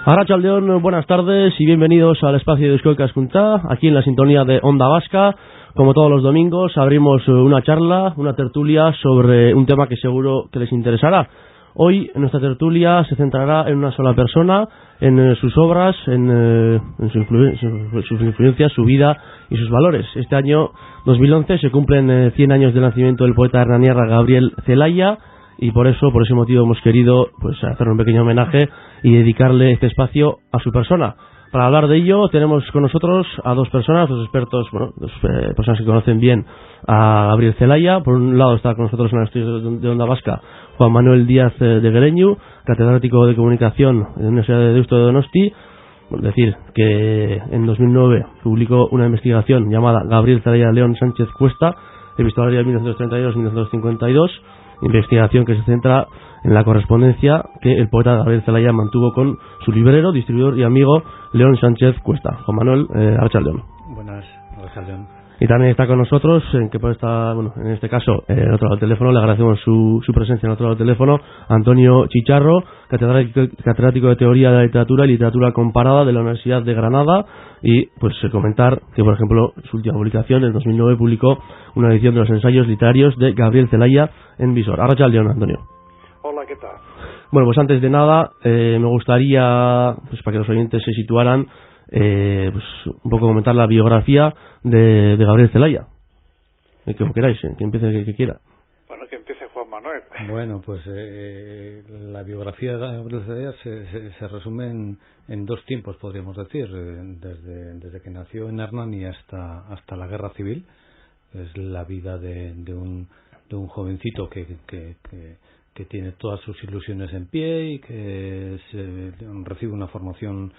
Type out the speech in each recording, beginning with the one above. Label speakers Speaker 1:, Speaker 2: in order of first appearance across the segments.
Speaker 1: Arratsaldeon, buenas tardes y bienvenidos al espacio de Euskal Ikaskuntza, aquí en la sintonía de Onda Vasca. Como todos los domingos, abrimos una charla, una tertulia sobre un tema que seguro que les interesará. Hoy nuestra tertulia se centrará en una sola persona, en sus obras, en sus influencias, su vida y sus valores. Este año 2011 se cumplen 100 años del nacimiento del poeta hernaniarra Gabriel Celaya, y por ese motivo hemos querido hacer un pequeño homenaje y dedicarle este espacio a su persona. Para hablar de ello tenemos con nosotros a dos personas, dos expertos, dos personas que conocen bien a Gabriel Celaya. Por un lado está con nosotros en el estudio de Onda Vasca Juan Manuel Díaz de Gereñu, catedrático de Comunicación de la Universidad de Deusto de Donosti. Decir que en 2009 publicó una investigación llamada Gabriel Celaya León Sánchez Cuesta, epistolaria 1932-1952, investigación que se centra en la correspondencia que el poeta Gabriel Celaya mantuvo con su librero, distribuidor y amigo León Sánchez Cuesta. Juan Manuel, Arratsaldeon.
Speaker 2: Buenas, Arratsaldeon.
Speaker 1: Y también está con nosotros, en este caso, en otro lado del teléfono, le agradecemos su presencia en otro lado del teléfono, Antonio Chicharro, catedrático de Teoría de la Literatura y Literatura Comparada de la Universidad de Granada, y comentar que, por ejemplo, su última publicación, en 2009, publicó una edición de los ensayos literarios de Gabriel Celaya en Visor. Arratsaldeon, Antonio.
Speaker 3: Hola, ¿qué tal?
Speaker 1: Bueno, pues antes de nada, me gustaría, para que los oyentes se situaran, un poco comentar la biografía de Gabriel Celaya. Como queráis, que empiece el que quiera.
Speaker 3: Bueno, que empiece Juan Manuel.
Speaker 2: Bueno, pues la biografía de Gabriel Celaya se resume en dos tiempos, podríamos decir, desde que nació en Hernani hasta la Guerra Civil. Es la vida de un jovencito que tiene todas sus ilusiones en pie y que recibe una formación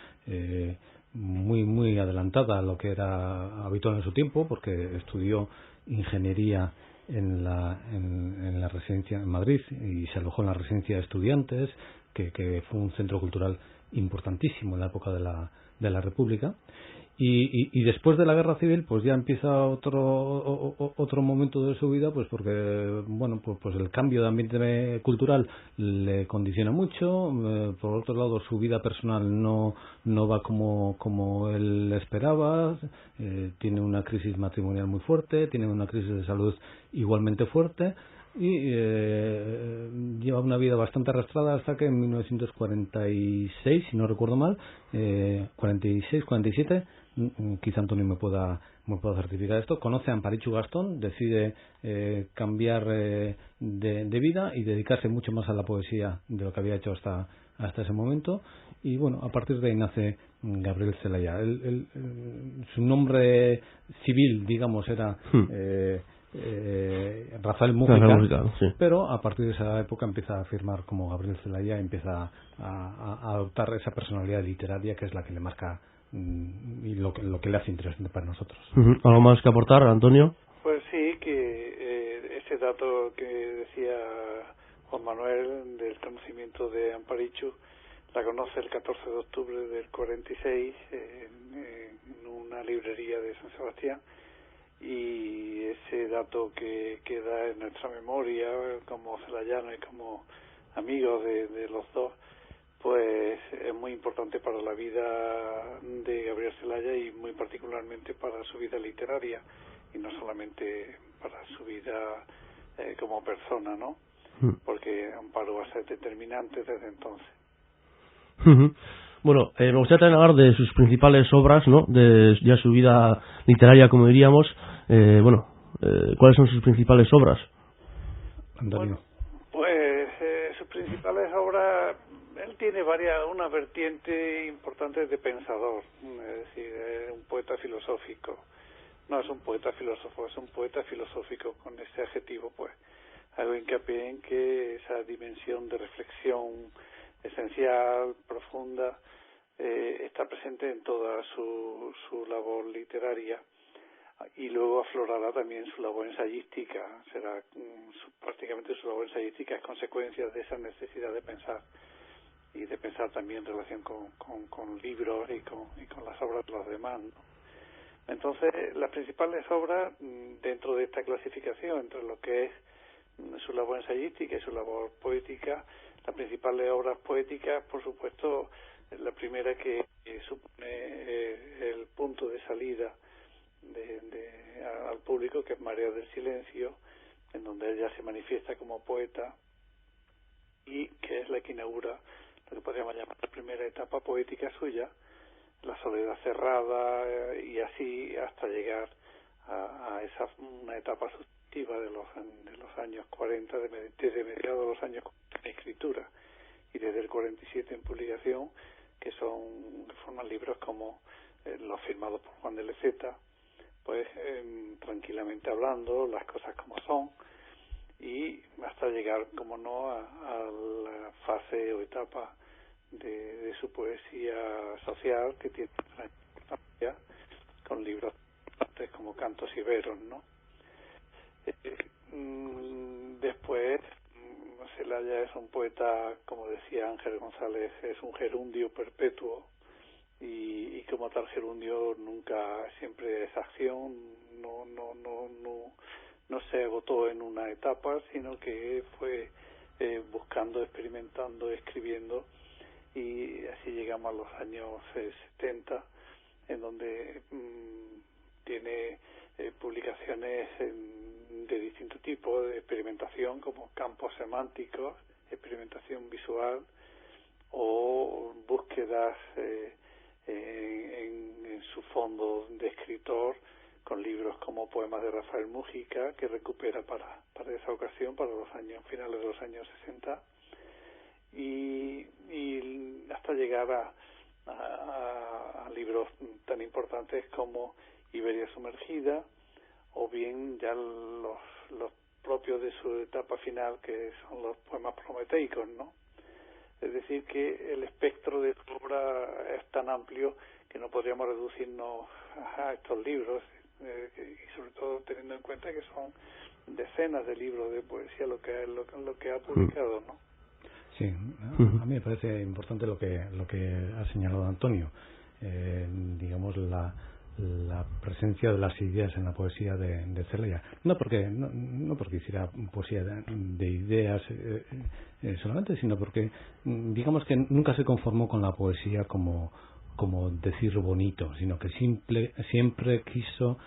Speaker 2: muy adelantada a lo que era habitual en su tiempo, porque estudió ingeniería en la residencia en Madrid y se alojó en la residencia de estudiantes, que fue un centro cultural importantísimo en la época de la República. Y después de la Guerra Civil, pues ya empieza otro momento de su vida, pues porque pues el cambio de ambiente cultural le condiciona mucho. Por otro lado, su vida personal no va como él esperaba. Tiene una crisis matrimonial muy fuerte, tiene una crisis de salud igualmente fuerte, y lleva una vida bastante arrastrada hasta que en 1946, si no recuerdo mal, 46, 47, quizá Antonio me pueda certificar esto, conoce a Amparichu Gastón, decide cambiar de vida y dedicarse mucho más a la poesía de lo que había hecho hasta ese momento, y a partir de ahí nace Gabriel Celaya. Su nombre civil, digamos, era Rafael Mújica, sí. Pero a partir de esa época empieza a firmar como Gabriel Celaya, empieza a adoptar esa personalidad literaria que es la que le marca y lo que le hace interesante para nosotros.
Speaker 1: ¿Algo más que aportar, Antonio?
Speaker 3: Pues sí, que ese dato que decía Juan Manuel del conocimiento de Amparichu, la conoce el 14 de octubre del 46 en una librería de San Sebastián, y ese dato que queda en nuestra memoria como celayano y como amigos de los dos, pues es muy importante para la vida de Gabriel Celaya y muy particularmente para su vida literaria, y no solamente para su vida como persona, ¿no? Porque Amparo va a ser determinante desde entonces.
Speaker 1: Bueno, me gustaría también hablar de sus principales obras, ¿no? De ya su vida literaria, como diríamos. ¿Cuáles son sus principales obras,
Speaker 2: Antonio?
Speaker 3: Bueno, pues sus principales obras, él tiene una vertiente importante de pensador, es decir, es un poeta filosófico. No es un poeta filósofo, es un poeta filosófico. Con ese adjetivo, pues, hago hincapié en que esa dimensión de reflexión esencial, profunda, está presente en toda su labor literaria, y luego aflorará también su labor ensayística. Será prácticamente su labor ensayística es consecuencia de esa necesidad de pensar, y de pensar también en relación con libros y con las obras de los demás, ¿no? Entonces, las principales obras dentro de esta clasificación entre lo que es su labor ensayística y su labor poética, las principales obras poéticas, por supuesto, La primera que supone el punto de salida al público, que es Marea del Silencio, en donde ella se manifiesta como poeta y que es la que inaugura lo que podríamos llamar la primera etapa poética suya, la soledad cerrada, y así hasta llegar a esa una etapa sucesiva de los años 40, desde mediados de los años 40 en escritura y desde el 47 en publicación, que forman libros como los firmados por Juan de Leceta, pues tranquilamente hablando, las cosas como son, y hasta llegar, como no, a la fase o etapa de su poesía social, que tiene una importancia con libros como Cantos y Veros, ¿no? Después, Celaya es un poeta, como decía Ángel González, es un gerundio perpetuo, y como tal gerundio nunca, siempre es acción, no se agotó en una etapa, sino que fue buscando, experimentando, escribiendo, y así llegamos a los años 70, en donde tiene publicaciones de distinto tipo, de experimentación, como Campos Semánticos, experimentación visual, o búsquedas en su fondo de escritor, con libros como Poemas de Rafael Mújica, que recupera para esa ocasión, para los años finales de los años 60, y hasta llegar a libros tan importantes como Iberia Sumergida, o bien ya los propios de su etapa final, que son los poemas prometeicos, ¿no? Es decir, que el espectro de su obra es tan amplio que no podríamos reducirnos a estos libros, y sobre todo teniendo en cuenta que son decenas de libros de poesía lo que ha publicado, ¿no?
Speaker 2: Sí, a mí me parece importante lo que ha señalado Antonio, digamos la presencia de las ideas en la poesía de Celaya, no porque hiciera poesía de ideas solamente, sino porque digamos que nunca se conformó con la poesía como decir bonito, sino que siempre quiso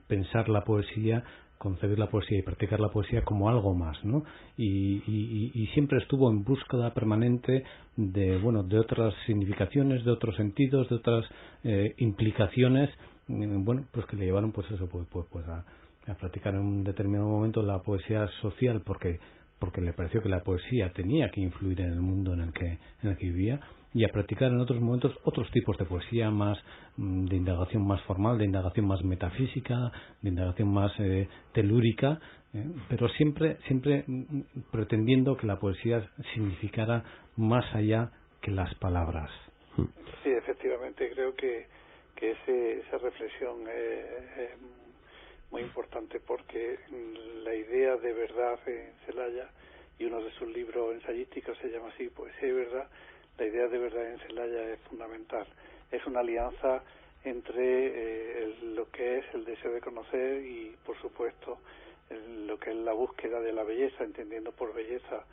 Speaker 2: pensar la poesía, concebir la poesía y practicar la poesía como algo más, ¿no? Y siempre estuvo en búsqueda permanente de otras significaciones, de otros sentidos, de otras implicaciones, pues que le llevaron pues a practicar en un determinado momento la poesía social, porque le pareció que la poesía tenía que influir en el mundo en el que vivía, y a practicar en otros momentos otros tipos de poesía más de indagación más formal, de indagación más metafísica, de indagación más telúrica, pero siempre pretendiendo que la poesía significara más allá que las palabras.
Speaker 3: Sí, efectivamente, creo que esa reflexión es muy importante, porque la idea de verdad en Celaya, y uno de sus libros ensayísticos se llama así, Poesía y Verdad, la idea de verdad en Celaya es fundamental. Es una alianza entre lo que es el deseo de conocer y, por supuesto, lo que es la búsqueda de la belleza, entendiendo por belleza,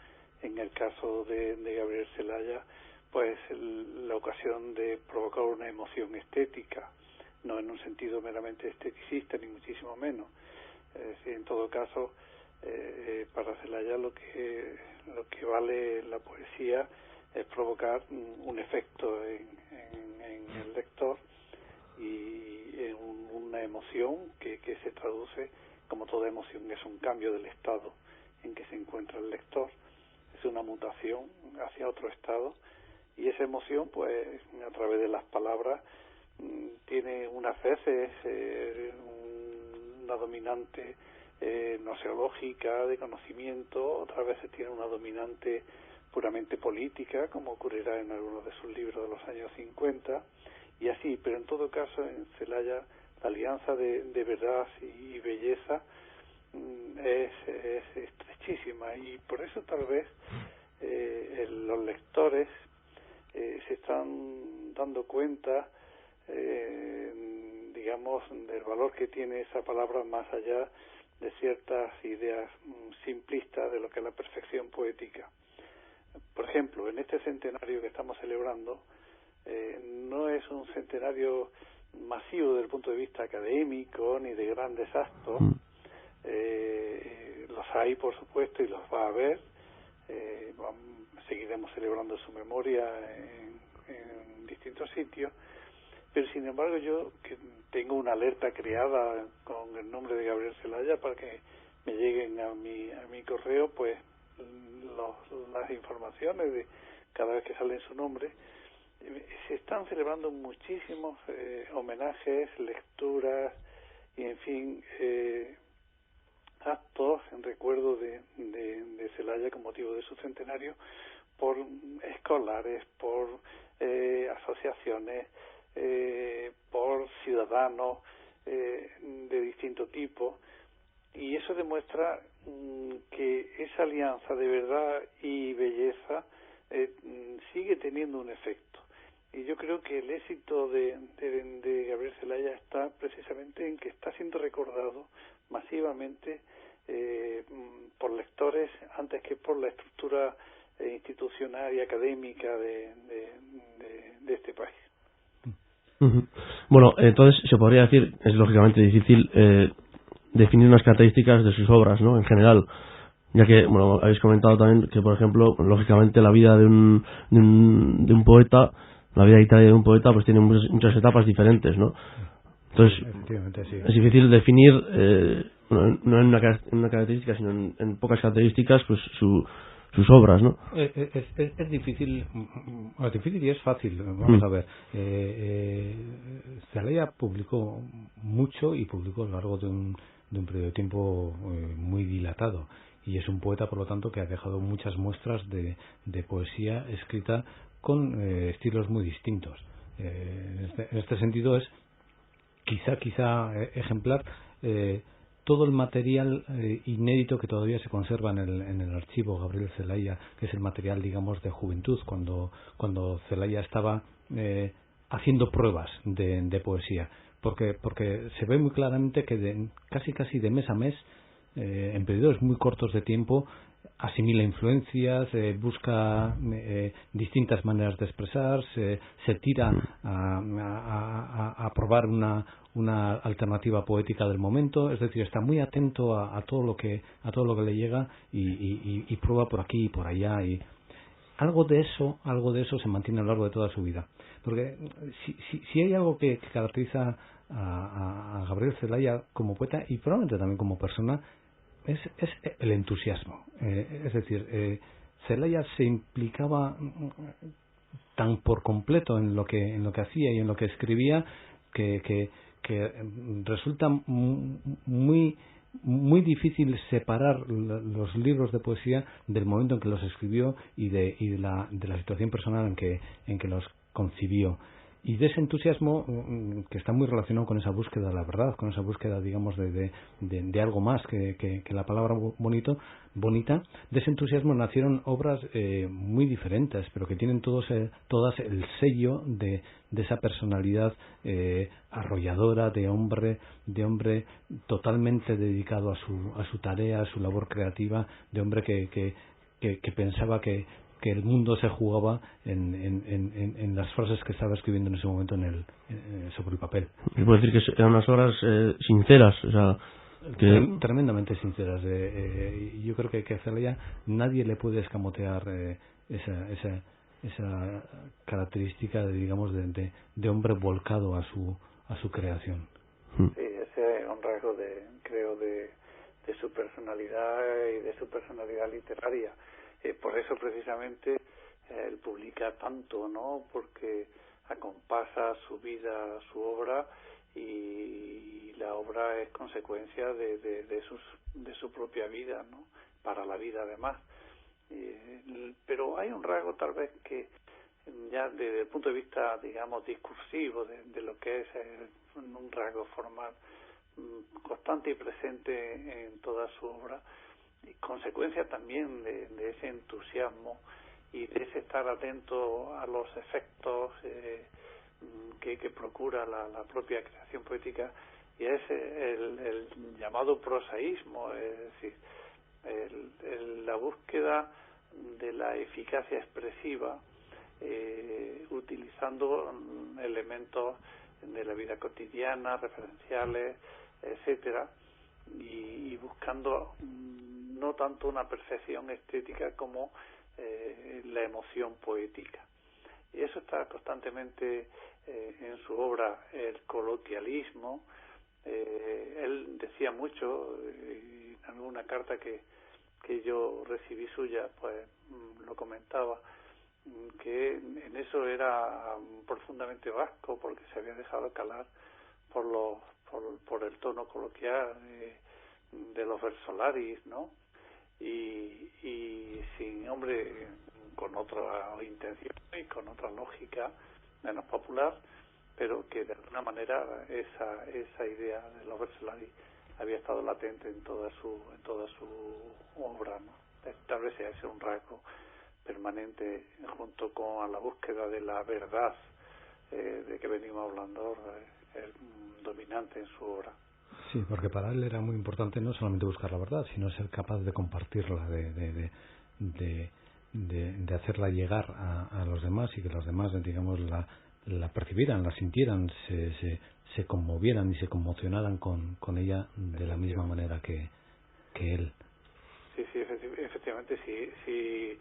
Speaker 3: en el caso de Gabriel Celaya, pues la ocasión de provocar una emoción estética, no en un sentido meramente esteticista, ni muchísimo menos. Es decir, en todo caso, para Celaya lo que vale la poesía es provocar un efecto en el lector, y en una emoción que se traduce, como toda emoción, es un cambio del estado en que se encuentra el lector, es una mutación hacia otro estado, y esa emoción, pues a través de las palabras, tiene unas veces una dominante noseológica de conocimiento, otras veces tiene una dominante puramente política, como ocurrirá en algunos de sus libros de los años 50, y así, pero en todo caso en Celaya la alianza de verdad y belleza es estrechísima, y por eso tal vez los lectores se están dando cuenta, digamos, del valor que tiene esa palabra, más allá de ciertas ideas simplistas de lo que es la perfección poética. Por ejemplo, ejemplo, en este centenario que estamos celebrando, no es un centenario masivo desde el punto de vista académico ni de grandes actos. Los hay, por supuesto, y los va a haber. Seguiremos celebrando su memoria en distintos sitios, pero sin embargo yo que tengo una alerta creada con el nombre de Gabriel Celaya para que me lleguen a mi correo pues las informaciones de cada vez que sale su nombre. Se están celebrando muchísimos homenajes, lecturas y en fin actos en recuerdo de Celaya con motivo de su centenario por escolares, por asociaciones, por ciudadanos de distinto tipo, y eso demuestra que esa alianza de verdad y belleza sigue teniendo un efecto. Y yo creo que el éxito de Gabriel Celaya está precisamente en que está siendo recordado masivamente por lectores antes que por la estructura institucional y académica de este país.
Speaker 1: Bueno, entonces se podría decir, es lógicamente difícil definir unas características de sus obras, ¿no? En general, ya que, bueno, habéis comentado también que, por ejemplo, lógicamente la vida de un poeta, la vida literaria de un poeta, pues tiene muchas etapas diferentes, ¿no? Entonces,
Speaker 2: sí.
Speaker 1: Es difícil definir, no en una característica, sino en pocas características, pues sus obras, ¿no?
Speaker 2: Es difícil y es fácil. Vamos a ver. Celaya publicó mucho y publicó a lo largo de un periodo de tiempo muy dilatado. Y es un poeta, por lo tanto, que ha dejado muchas muestras de poesía escrita con estilos muy distintos. En este sentido es quizá ejemplar todo el material inédito que todavía se conserva en el archivo Gabriel Celaya, que es el material, digamos, de juventud, cuando Celaya estaba haciendo pruebas de poesía, porque se ve muy claramente que casi de mes a mes, en periodos muy cortos de tiempo, asimila influencias, busca distintas maneras de expresarse, se tira a probar una alternativa poética del momento, es decir, está muy atento a todo lo que le llega y prueba por aquí y por allá, y algo de eso se mantiene a lo largo de toda su vida, porque si hay algo que caracteriza a Gabriel Celaya como poeta y probablemente también como persona, es el entusiasmo. Es decir, Celaya se implicaba tan por completo en lo que hacía y en lo que escribía que resulta muy difícil separar los libros de poesía del momento en que los escribió y de la situación personal en que los concibió. Y de ese entusiasmo que está muy relacionado con esa búsqueda de la verdad, con esa búsqueda, digamos, de algo más que la palabra bonita, de ese entusiasmo nacieron obras muy diferentes, pero que tienen todas el sello de esa personalidad arrolladora, de hombre totalmente dedicado a su tarea, a su labor creativa, de hombre que pensaba que el mundo se jugaba en las frases que estaba escribiendo en ese momento sobre el papel.
Speaker 1: Se puede decir que eran unas obras sinceras, o sea,
Speaker 2: tremendamente sinceras. Yo creo que a Celaya nadie le puede escamotear esa característica de hombre volcado a su creación.
Speaker 3: Sí, ese es un rasgo creo de su personalidad y de su personalidad literaria. Por eso precisamente él publica tanto, ¿no? Porque acompasa su vida, su obra, y la obra es consecuencia de su propia vida, ¿no? Para la vida además. Pero hay un rasgo tal vez que ya desde el punto de vista, digamos, discursivo de lo que es un rasgo formal constante y presente en toda su obra, y consecuencia también de ese entusiasmo y de ese estar atento a los efectos que procura la propia creación poética, y es el llamado prosaísmo, es decir, la búsqueda la eficacia expresiva, utilizando elementos de la vida cotidiana, referenciales, etcétera, y buscando no tanto una percepción estética como la emoción poética. Y eso está constantemente en su obra, el coloquialismo. Él decía mucho, en alguna carta que yo recibí suya, pues lo comentaba, que en eso era profundamente vasco, porque se había dejado calar por el tono coloquial de los versolaris, ¿no? Y sin, hombre, con otra intención y con otra lógica menos popular, pero que de alguna manera esa idea de los versolaris había estado latente en toda su obra, ¿no? Tal vez sea ese un rasgo permanente junto con la búsqueda de la verdad de que venimos hablando, dominante en su obra.
Speaker 2: Sí, porque para él era muy importante no solamente buscar la verdad, sino ser capaz de compartirla, de hacerla llegar a los demás, y que los demás, digamos, la percibieran, la sintieran, se conmovieran y se conmocionaran con ella de la misma manera que él.
Speaker 3: Sí, efectivamente, sí.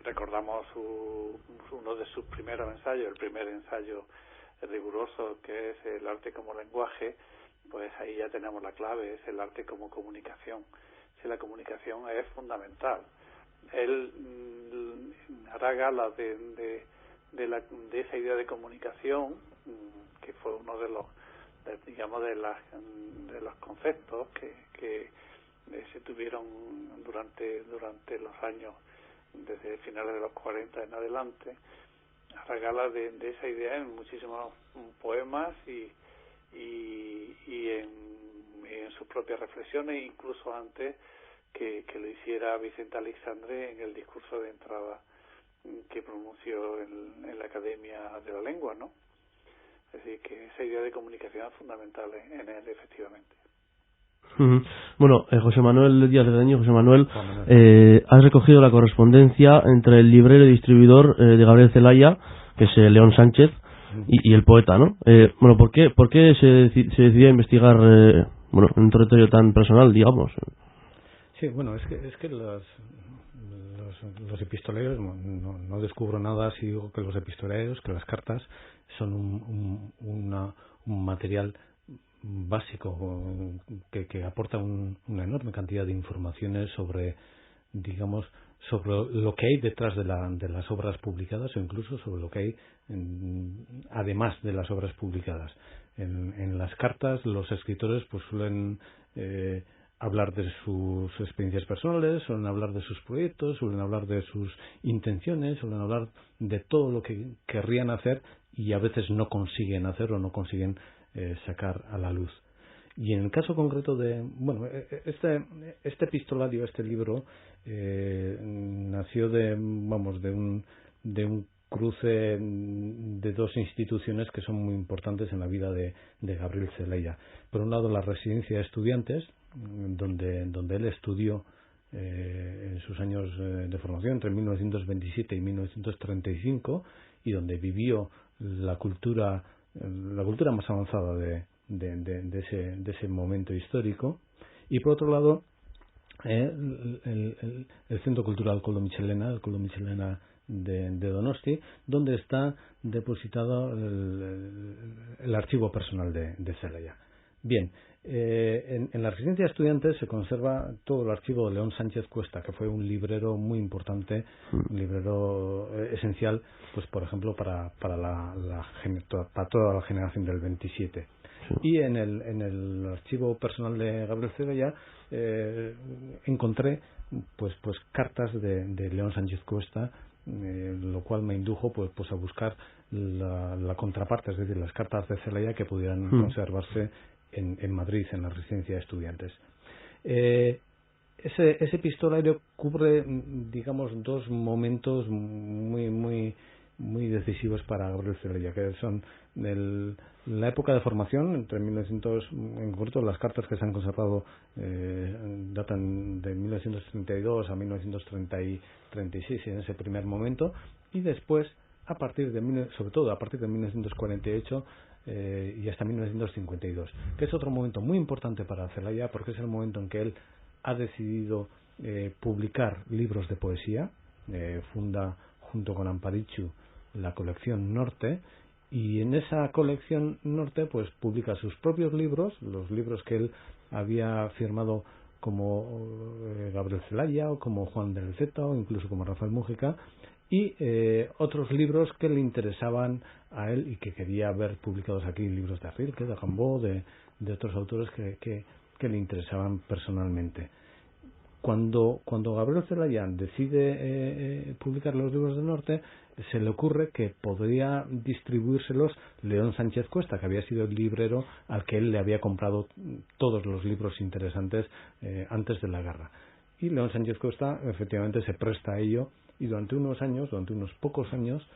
Speaker 3: Recordamos uno de sus primeros ensayos, el primer ensayo riguroso, que es el arte como lenguaje. Pues ahí ya tenemos la clave, es el arte como comunicación. Si la comunicación es fundamental. Él hará gala de esa idea de comunicación, que fue uno de los conceptos que se tuvieron durante los años, desde finales de los 40 en adelante. Hará gala de esa idea en muchísimos poemas y en sus propias reflexiones, incluso antes que lo hiciera Vicente Aleixandre en el discurso de entrada que pronunció en la Academia de la Lengua, ¿no? Es decir, que esa idea de comunicación es fundamental en él, efectivamente.
Speaker 1: Bueno, José Manuel Díaz de Daño, José Manuel, has recogido la correspondencia entre el librero y distribuidor de Gabriel Celaya, que es León Sánchez, y el poeta, ¿no? Bueno, ¿por qué se decidió investigar en un territorio tan personal, digamos?
Speaker 2: Sí, bueno, es que los epistoleros, no descubro nada si digo que los epistoleros, que las cartas son un material básico que aporta una enorme cantidad de informaciones sobre, digamos, sobre lo que hay detrás de las obras publicadas, o incluso sobre lo que hay además de las obras publicadas. En las cartas los escritores pues suelen hablar de sus experiencias personales, suelen hablar de sus proyectos, suelen hablar de sus intenciones, suelen hablar de todo lo que querrían hacer y a veces no consiguen hacer o no consiguen sacar a la luz. Y en el caso concreto este epistolario, este libro, nació de un cruce de dos instituciones que son muy importantes en la vida de Gabriel Celaya. Por un lado, la residencia de estudiantes, donde él estudió en sus años de formación, entre 1927 y 1935, y donde vivió la cultura más avanzada de ese momento histórico. Y por otro lado, el Centro Cultural Koldo Mitxelena, de Donosti, donde está depositado el archivo personal de Celaya. Bien, en la residencia de estudiantes se conserva todo el archivo de León Sánchez Cuesta, que fue un librero muy importante, un librero esencial, pues por ejemplo para toda la generación del 27. Sí. Y en el archivo personal de Gabriel Celaya encontré pues cartas de León Sánchez Cuesta, lo cual me indujo pues a buscar la contraparte, es decir, las cartas de Celaya que pudieran conservarse en Madrid, en la residencia de estudiantes. Ese epistolario cubre, digamos, dos momentos muy muy decisivos para Gabriel Celaya, que son la época de formación, entre 1900, en concreto las cartas que se han conservado datan de 1932 a 1936 en ese primer momento, y después, sobre todo a partir de 1948 y hasta 1952, que es otro momento muy importante para Celaya, porque es el momento en que él ha decidido publicar libros de poesía. Funda junto con Amparichu la colección Norte, y en esa colección Norte pues publica sus propios libros, los libros que él había firmado como Gabriel Celaya o como Juan del Zeta o incluso como Rafael Mújica, y otros libros que le interesaban a él y que quería ver publicados aquí, libros de Rilke, de Rimbaud, de otros autores que le interesaban personalmente. Cuando Gabriel Celaya decide publicar los libros del Norte, se le ocurre que podría distribuírselos León Sánchez Cuesta, que había sido el librero al que él le había comprado todos los libros interesantes antes de la guerra. Y León Sánchez Cuesta efectivamente se presta a ello, y durante unos pocos años,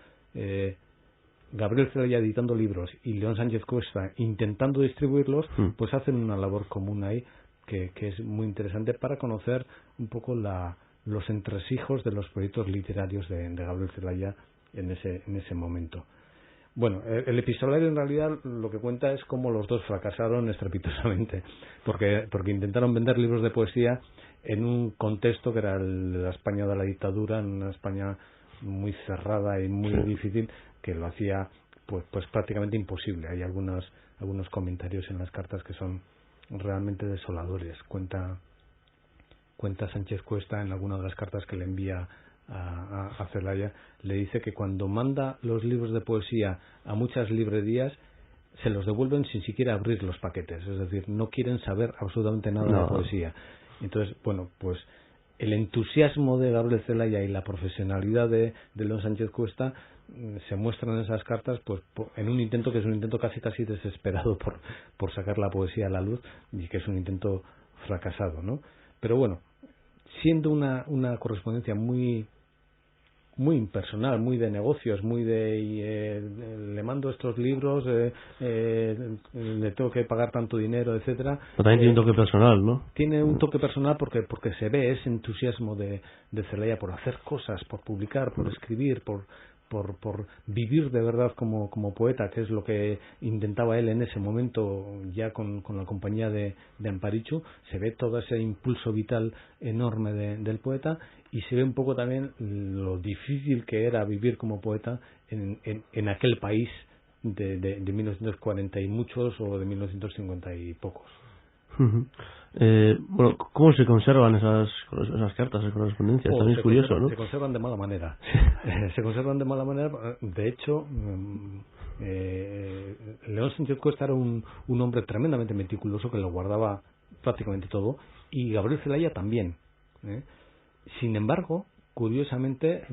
Speaker 2: Gabriel Celaya editando libros y León Sánchez Cuesta intentando distribuirlos, pues hacen una labor común ahí que es muy interesante para conocer un poco los entresijos de los proyectos literarios de Gabriel Celaya en ese momento. Bueno, el epistolario en realidad lo que cuenta es cómo los dos fracasaron estrepitosamente, porque intentaron vender libros de poesía en un contexto que era el de la España de la dictadura, en una España muy cerrada y muy difícil, que lo hacía pues prácticamente imposible. Hay algunos comentarios en las cartas que son realmente desoladores. Cuenta Sánchez Cuesta en alguna de las cartas que le envía a Celaya, le dice que cuando manda los libros de poesía a muchas librerías, se los devuelven sin siquiera abrir los paquetes, es decir, no quieren saber absolutamente nada de poesía. Entonces, bueno, pues el entusiasmo de Gabriel Celaya y la profesionalidad de León Sánchez Cuesta se muestran en esas cartas, pues en un intento que es un intento casi desesperado por sacar la poesía a la luz, y que es un intento fracasado, ¿no? Pero bueno, siendo una correspondencia muy impersonal, muy de negocios, muy de le mando estos libros, le tengo que pagar tanto dinero, etcétera.
Speaker 1: Pero también tiene un toque personal, ¿no?
Speaker 2: Tiene un toque personal porque se ve ese entusiasmo de Celaya por hacer cosas, por publicar, por escribir, por vivir de verdad como poeta, que es lo que intentaba él en ese momento ya con la compañía de Amparichu. Se ve todo ese impulso vital enorme del poeta, y se ve un poco también lo difícil que era vivir como poeta en aquel país de 1940 y muchos, o de 1950 y pocos.
Speaker 1: Bueno, ¿cómo se conservan esas cartas de correspondencia? También es curioso, ¿no?
Speaker 2: Se conservan de mala manera. Se conservan de mala manera. De hecho, León Sánchez Cuesta era un hombre tremendamente meticuloso, que lo guardaba prácticamente todo, y Gabriel Celaya también. Sin embargo, curiosamente,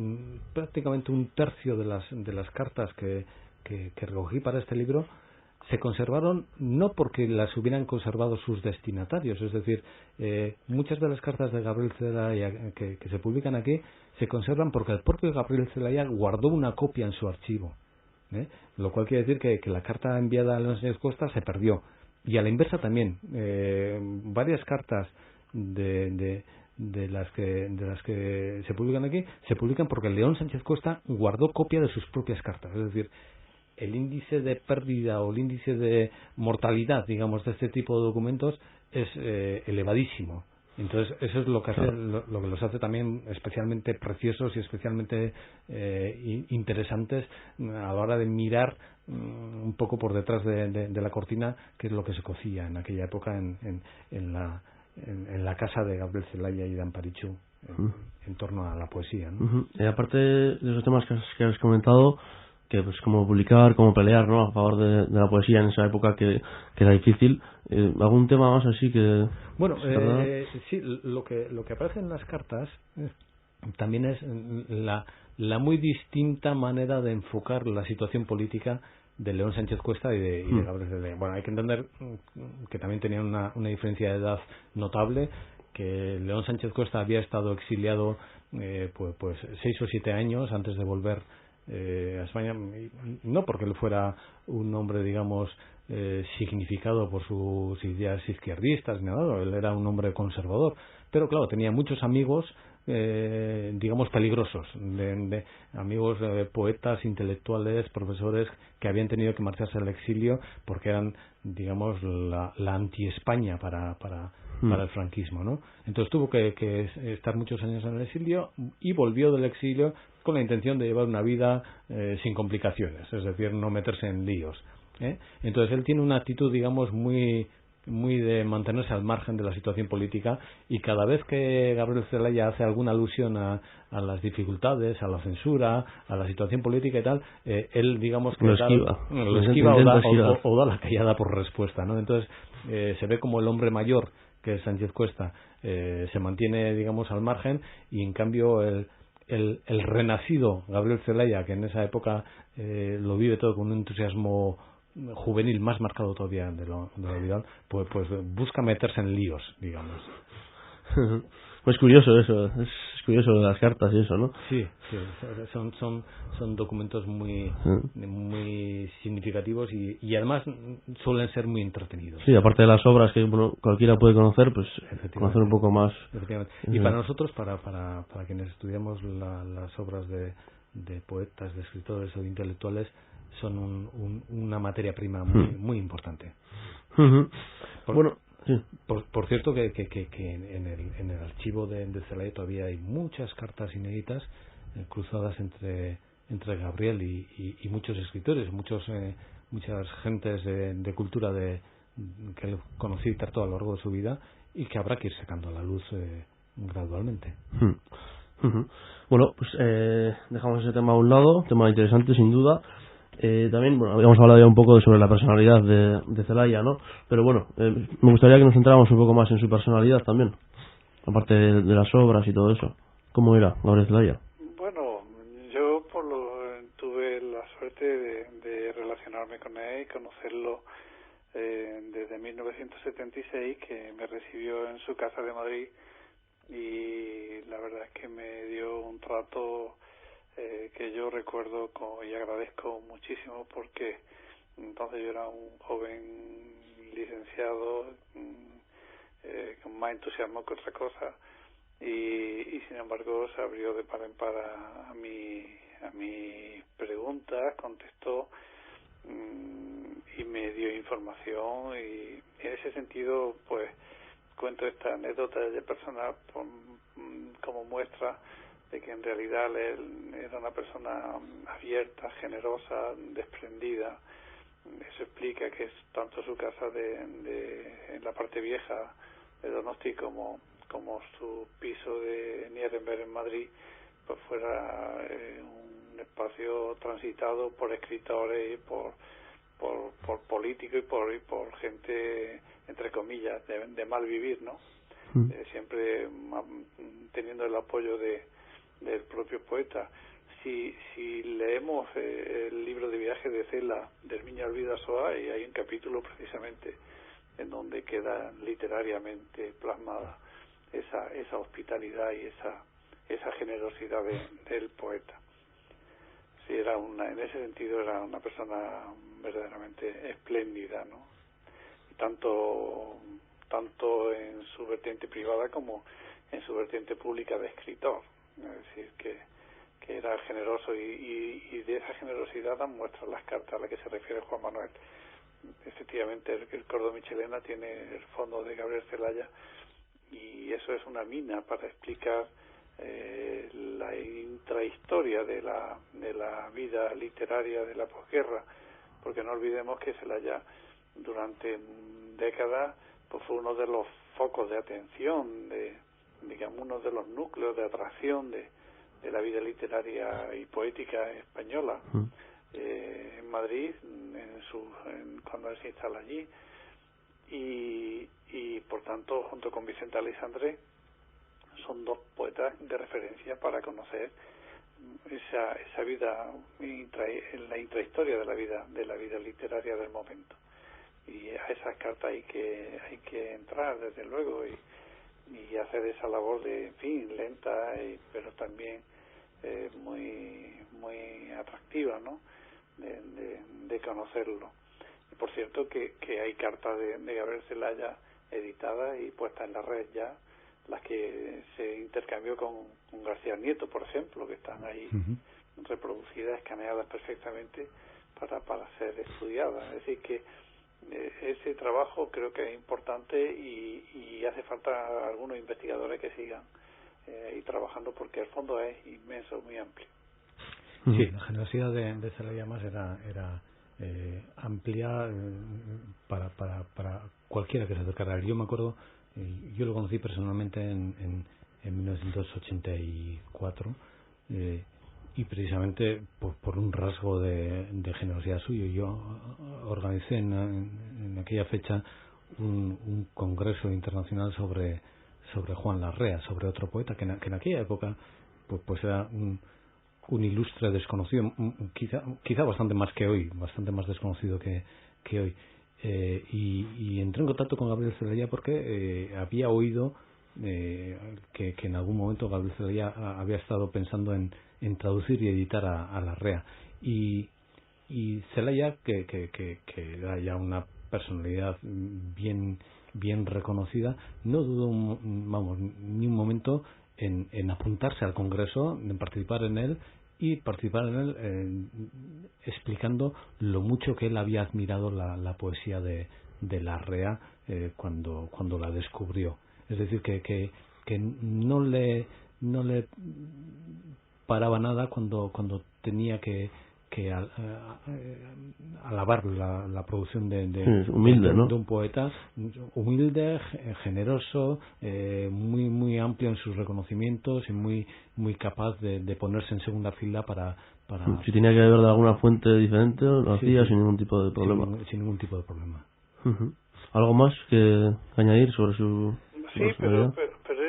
Speaker 2: prácticamente un tercio de las cartas que recogí para este libro se conservaron no porque las hubieran conservado sus destinatarios, es decir, muchas de las cartas de Gabriel Celaya que se publican aquí se conservan porque el propio Gabriel Celaya guardó una copia en su archivo, lo cual quiere decir que la carta enviada a León Sánchez Cuesta se perdió, y a la inversa también. Varias cartas de las que se publican aquí se publican porque León Sánchez Cuesta guardó copia de sus propias cartas, es decir, el índice de pérdida o el índice de mortalidad, digamos, de este tipo de documentos es elevadísimo. Entonces, eso es lo que hace, lo que los hace también especialmente preciosos y especialmente interesantes a la hora de mirar un poco por detrás de la cortina, que es lo que se cocía en aquella época en la casa de Gabriel Celaya y de Amparichu en torno a la poesía, ¿no?
Speaker 1: Y aparte de esos temas que has comentado, que pues cómo publicar, cómo pelear, ¿no?, a favor de la poesía en esa época que era difícil, algún tema más así que...
Speaker 2: Bueno, sí, lo que aparece en las cartas también es la muy distinta manera de enfocar la situación política de León Sánchez Cuesta y de Gabriel Celaya. Bueno, hay que entender que también tenían una diferencia de edad notable, que León Sánchez Cuesta había estado exiliado pues 6 o 7 años antes de volver a España, no porque él fuera un hombre, digamos, significado por sus ideas izquierdistas, ni nada, él era un hombre conservador, pero claro, tenía muchos amigos, digamos, peligrosos, de amigos, poetas, intelectuales, profesores que habían tenido que marcharse al exilio porque eran, digamos, la anti-España para el franquismo, ¿no? Entonces tuvo que estar muchos años en el exilio y volvió del exilio con la intención de llevar una vida sin complicaciones, es decir, no meterse en líos, ¿eh? Entonces él tiene una actitud, digamos, muy de mantenerse al margen de la situación política, y cada vez que Gabriel Celaya hace alguna alusión a las dificultades, a la censura, a la situación política y tal, él, digamos, que
Speaker 1: lo esquiva
Speaker 2: o da la callada por respuesta, ¿no? Entonces se ve como el hombre mayor, que es Sánchez Cuesta, se mantiene, digamos, al margen, y en cambio el renacido Gabriel Celaya, que en esa época lo vive todo con un entusiasmo juvenil más marcado todavía de lo habitual, pues busca meterse en líos, digamos.
Speaker 1: Pues curioso eso, es curioso de las cartas y eso, ¿no?
Speaker 2: Sí, son documentos muy significativos y además suelen ser muy entretenidos.
Speaker 1: Sí, aparte de las obras que cualquiera puede conocer, pues conocer un poco más.
Speaker 2: Y para nosotros, para quienes estudiamos las obras de poetas, de escritores o de intelectuales, son una materia prima muy importante.
Speaker 1: Bueno, sí.
Speaker 2: Por cierto que en el archivo de Celaya todavía hay muchas cartas inéditas cruzadas entre Gabriel y muchos escritores, muchas gentes de cultura que él conoció y trató a lo largo de su vida, y que habrá que ir sacando a la luz gradualmente.
Speaker 1: Bueno, pues dejamos ese tema a un lado, tema interesante sin duda. También, bueno, habíamos hablado ya un poco sobre la personalidad de Celaya, ¿no? Pero bueno, me gustaría que nos centráramos un poco más en su personalidad también, aparte de las obras y todo eso. ¿Cómo era Gabriel Celaya?
Speaker 3: Bueno, yo tuve la suerte de relacionarme con él y conocerlo desde 1976, que me recibió en su casa de Madrid, y la verdad es que me dio un trato que yo recuerdo y agradezco muchísimo, porque entonces yo era un joven licenciado con más entusiasmo que otra cosa, y sin embargo se abrió de par en par a mis preguntas, contestó y me dio información, y en ese sentido pues cuento esta anécdota de personal como muestra de que en realidad él era una persona abierta, generosa, desprendida. Eso explica que tanto su casa en la parte vieja de Donosti como su piso de Nierenberg en Madrid pues fuera un espacio transitado por escritores y por políticos y por gente, entre comillas, de mal vivir, ¿no? Siempre teniendo el apoyo del propio poeta. Si leemos el libro de viaje de Cela, del Miño Albidasoa, y hay un capítulo precisamente en donde queda literariamente plasmada esa hospitalidad y esa generosidad del poeta. Sí, en ese sentido era una persona verdaderamente espléndida, ¿no? Tanto en su vertiente privada como en su vertiente pública de escritor. Es decir, que era generoso, y de esa generosidad dan muestras las cartas a las que se refiere Juan Manuel. Efectivamente, el Córdoba Michelena tiene el fondo de Gabriel Celaya, y eso es una mina para explicar la intrahistoria de la vida literaria de la posguerra, porque no olvidemos que Celaya durante décadas pues fue uno de los focos de atención, digamos uno de los núcleos de atracción de la vida literaria y poética española. En Madrid, cuando él se instala allí, y por tanto, junto con Vicente Aleixandre, son dos poetas de referencia para conocer esa vida, la intrahistoria de la vida literaria del momento. Y a esas cartas hay que entrar, desde luego, y hacer esa labor de, en fin, lenta, pero también muy muy atractiva, ¿no? De conocerlo. Y por cierto que hay cartas de Gabriel Celaya editadas y puestas en la red ya, las que se intercambió con García Nieto, por ejemplo, que están ahí reproducidas, escaneadas perfectamente para ser estudiadas. Es decir que ese trabajo creo que es importante y hace falta algunos investigadores que sigan ahí trabajando, porque el fondo es inmenso, muy amplio.
Speaker 2: Sí, la generosidad de Celaya más era amplia para cualquiera que se acercara a él. Yo me acuerdo, yo lo conocí personalmente en 1984 y precisamente por un rasgo de generosidad suyo. Yo organicé en aquella fecha un congreso internacional sobre Juan Larrea, sobre otro poeta que en aquella época pues era un ilustre desconocido, quizá bastante más que hoy, bastante más desconocido que hoy. Y entré en contacto con Gabriel Celaya porque había oído que en algún momento Gabriel Celaya había estado pensando en traducir y editar a Larrea. Y Celaya, que era ya una personalidad bien reconocida, no dudó ni un momento en apuntarse al Congreso, en participar en él explicando lo mucho que él había admirado la poesía de Larrea cuando la descubrió. Es decir, que no le paraba nada cuando tenía que alabar la producción
Speaker 1: humilde, ¿no?
Speaker 2: de un poeta humilde, generoso, muy amplio en sus reconocimientos y muy capaz de ponerse en segunda fila para
Speaker 1: si tenía que beber de alguna fuente diferente lo hacía sin ningún tipo de problema.
Speaker 2: Sin ningún tipo de problema.
Speaker 1: ¿Algo más que añadir sobre su
Speaker 3: pero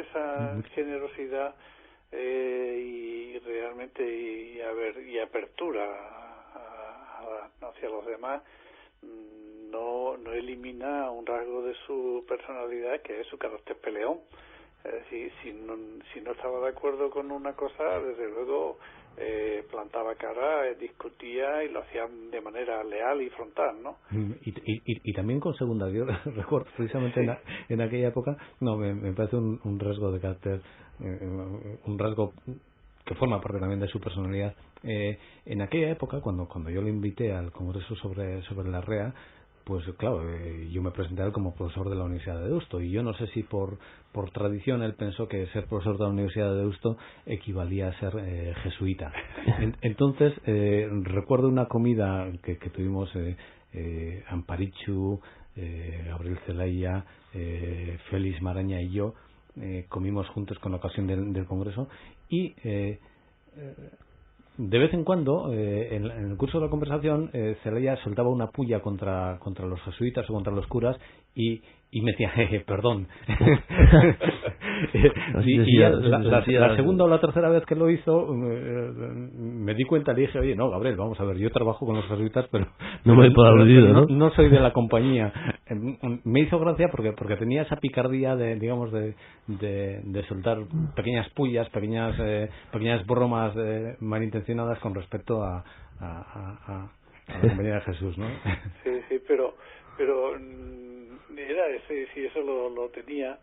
Speaker 3: esa generosidad y realmente y apertura hacia los demás no elimina un rasgo de su personalidad, que es su carácter peleón. Es decir, si no estaba de acuerdo con una cosa, desde luego plantaba cara, discutía y lo hacía de manera leal y frontal, ¿no?
Speaker 2: Y también con segunda. Yo recuerdo precisamente en aquella época, me parece un rasgo de carácter, un rasgo que forma parte también de su personalidad. En aquella época, cuando yo lo invité al congreso sobre Larrea, pues claro, yo me presenté a él como profesor de la Universidad de Deusto, y yo no sé si por tradición él pensó que ser profesor de la Universidad de Deusto equivalía a ser jesuita. Entonces recuerdo una comida que tuvimos Amparichu, Gabriel Celaya, Félix Maraña y yo, comimos juntos con ocasión del congreso, y de vez en cuando, en el curso de la conversación, Celaya soltaba una puya contra los jesuitas o contra los curas y me decía, perdón. La segunda o la tercera vez que lo hizo, me di cuenta y le dije, oye, no, Gabriel, vamos a ver, yo trabajo con los jesuitas, pero
Speaker 1: no me doy por aludido, ¿no?
Speaker 2: No soy de la compañía. Me hizo gracia porque tenía esa picardía de soltar pequeñas pullas, pequeñas bromas malintencionadas con respecto a la compañía de Jesús, ¿no?
Speaker 3: Sí, pero era ese, sí, eso lo tenía,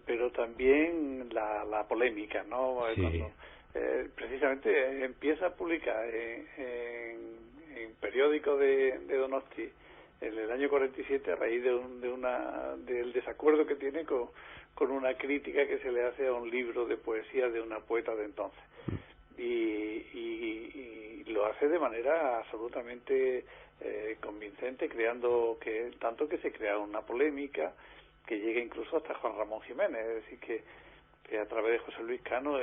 Speaker 3: pero también la polémica, ¿no?
Speaker 2: Sí.
Speaker 3: Cuando precisamente empieza a publicar en periódico de Donosti en el año 47 a raíz del desacuerdo que tiene con una crítica que se le hace a un libro de poesía de una poeta de entonces. Y lo hace de manera absolutamente convincente, creando tanto que se crea una polémica que llega incluso hasta Juan Ramón Jiménez. Es decir, que a través de José Luis Cano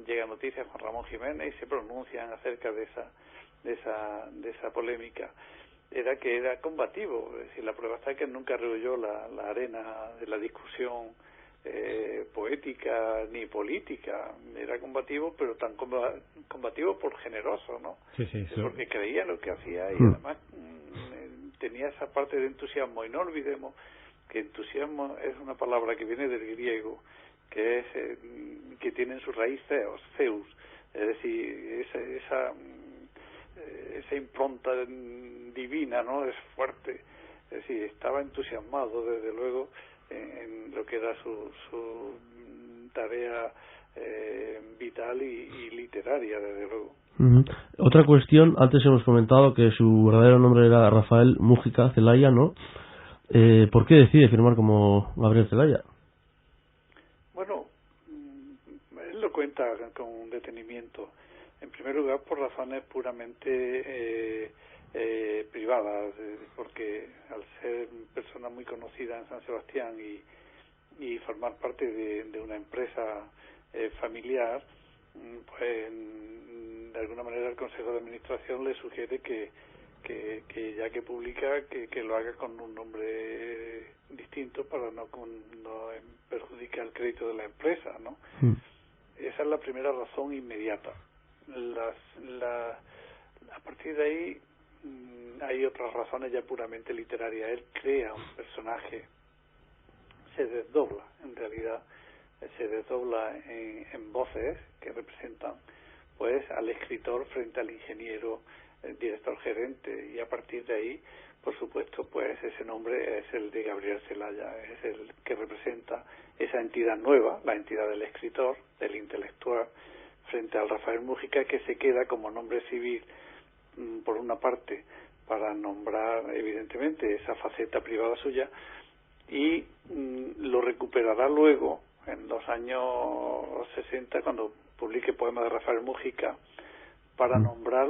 Speaker 3: llega noticia a Juan Ramón Jiménez y se pronuncian acerca de esa polémica. Que era combativo, es decir, la prueba está que nunca rehuyó la arena de la discusión poética ni política. Era combativo, pero tan combativo por generoso, ¿no?
Speaker 2: Sí,
Speaker 3: porque creía en lo que hacía y además tenía esa parte de entusiasmo. Y no olvidemos que entusiasmo es una palabra que viene del griego, que tiene en su raíz Zeus, Es decir, esa impronta divina, ¿no? Es fuerte. Es decir, estaba entusiasmado desde luego en lo que era su tarea vital y literaria, desde luego.
Speaker 1: Otra cuestión, antes hemos comentado que su verdadero nombre era Rafael Múgica Zelaya, ¿no? ¿Por qué decide firmar como Gabriel Zelaya?
Speaker 3: Bueno, él lo cuenta con detenimiento. En primer lugar, por razones puramente privadas, porque al ser persona muy conocida en San Sebastián y formar parte de una empresa familiar, pues de alguna manera el Consejo de Administración le sugiere que ya que publica que lo haga con un nombre distinto para no perjudicar el crédito de la empresa, ¿no? Esa es la primera razón inmediata. A partir de ahí hay otras razones ya puramente literarias. Él crea un personaje, se desdobla en realidad, se desdobla en voces que representan pues al escritor frente al ingeniero, el director gerente, y a partir de ahí, por supuesto, pues ese nombre es el de Gabriel Zelaya, es el que representa esa entidad nueva, la entidad del escritor, del intelectual, frente al Rafael Múgica, que se queda como nombre civil, por una parte, para nombrar evidentemente esa faceta privada suya, y lo recuperará luego en los años 60 cuando publique Poemas de Rafael Múgica, para nombrar,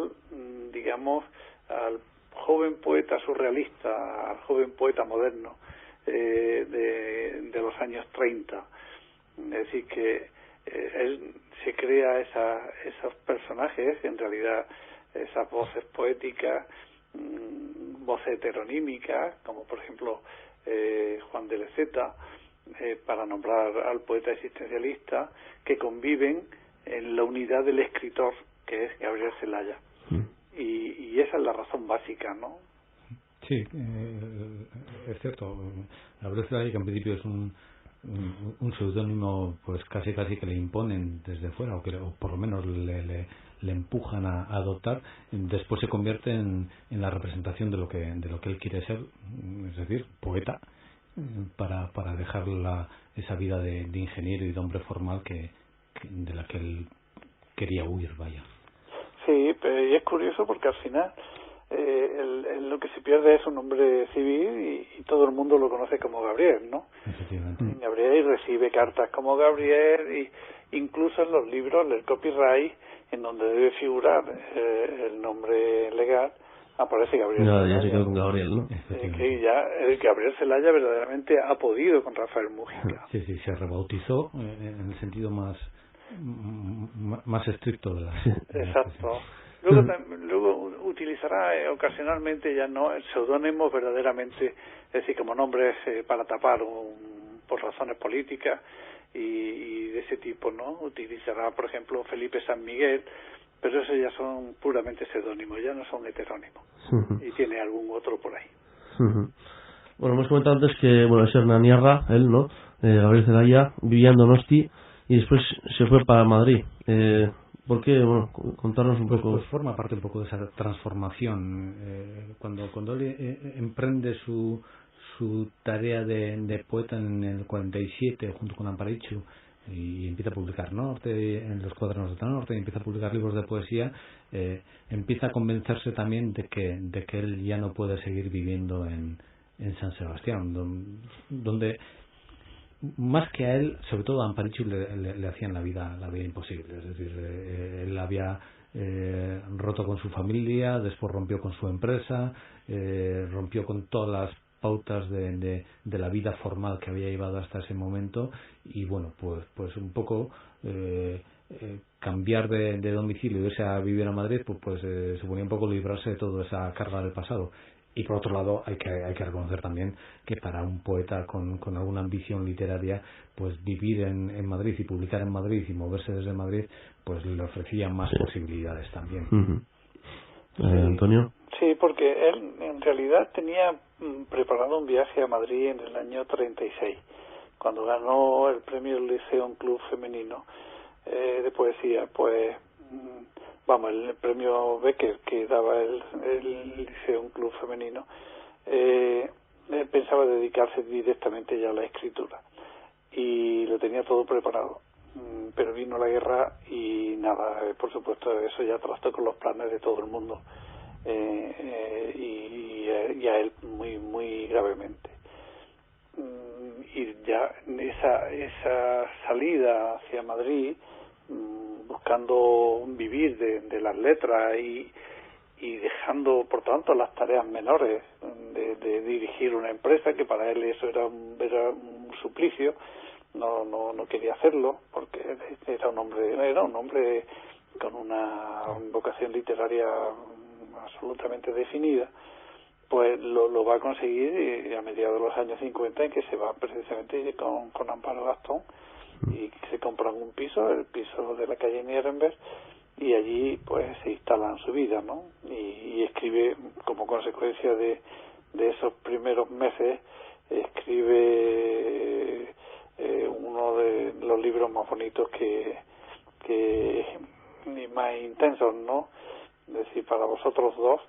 Speaker 3: digamos, al joven poeta surrealista, al joven poeta moderno de los años 30. Es decir, que él se crea esos personajes, en realidad esas voces poéticas, voces heteronímicas, como por ejemplo Juan de Leceta, para nombrar al poeta existencialista, que conviven en la unidad del escritor, que es Gabriel Zelaya. Y esa es la razón básica, ¿no?
Speaker 2: Sí, es cierto. Gabriel Zelaya, que en principio es un seudónimo pues casi que le imponen desde fuera, o por lo menos le empujan a adoptar, después se convierte en la representación de lo que él quiere ser, es decir, poeta, para dejar esa vida de ingeniero y de hombre formal de la que él quería huir, vaya.
Speaker 3: Sí, pero y es curioso porque al final lo que se pierde es un nombre civil y todo el mundo lo conoce como Gabriel, ¿no?
Speaker 2: Efectivamente.
Speaker 3: Gabriel, y recibe cartas como Gabriel, y incluso en los libros del copyright, en donde debe figurar el nombre legal, aparece Gabriel Zelaya.
Speaker 1: Ya se quedó con Gabriel, ¿no?
Speaker 3: Que ya Gabriel Zelaya verdaderamente ha podido con Rafael Múgica.
Speaker 2: Sí, se rebautizó en el sentido más estricto de la...
Speaker 3: Exacto. Luego utilizará ocasionalmente ya no el seudónimo verdaderamente, es decir, como nombres para tapar por razones políticas y de ese tipo, ¿no? Utilizará, por ejemplo, Felipe San Miguel, pero esos ya son puramente seudónimos, ya no son heterónimos. Y tiene algún otro por ahí.
Speaker 1: Bueno, hemos comentado antes que, es Hernaniarra, él, ¿no? Gabriel Zelaya, vivía en Donosti y después se fue para Madrid. ¿Por qué? Contarnos un poco.
Speaker 2: Pues forma parte un poco de esa transformación. Cuando él emprende su tarea de poeta en el 47 junto con Amparichu, y empieza a publicar en los Cuadernos del Norte, y empieza a publicar libros de poesía, empieza a convencerse también de que él ya no puede seguir viviendo en San Sebastián, donde más que a él, sobre todo a Amparichu le hacían la vida imposible. Es decir, él había roto con su familia, después rompió con su empresa, rompió con todas las pautas de la vida formal que había llevado hasta ese momento, y pues un poco cambiar de domicilio y irse a vivir a Madrid, pues suponía un poco librarse de toda esa carga del pasado. Y por otro lado hay que reconocer también que para un poeta con alguna ambición literaria, pues vivir en Madrid y publicar en Madrid y moverse desde Madrid, pues le ofrecía más posibilidades también.
Speaker 1: Antonio.
Speaker 3: Sí, porque él en realidad tenía preparado un viaje a Madrid en el año 36, cuando ganó el premio Liceum Club Femenino de poesía. Pues el premio Becker que daba el Liceo, un club femenino, pensaba dedicarse directamente ya a la escritura y lo tenía todo preparado, pero vino la guerra y nada, por supuesto eso ya trastocó los planes de todo el mundo, y a él muy muy gravemente. Y ya esa salida hacia Madrid, buscando vivir de las letras y dejando por tanto las tareas menores de dirigir una empresa, que para él eso era un suplicio, no quería hacerlo porque era un hombre con una vocación literaria absolutamente definida. Pues lo va a conseguir a mediados de los años 50, en que se va precisamente con Amparo Gastón y se compran un piso, el piso de la calle Nierenberg, y allí pues se instala en su vida, ¿no? Y escribe, como consecuencia de esos primeros meses, escribe uno de los libros más bonitos que y más intensos, ¿no? Es decir, Para vosotros dos,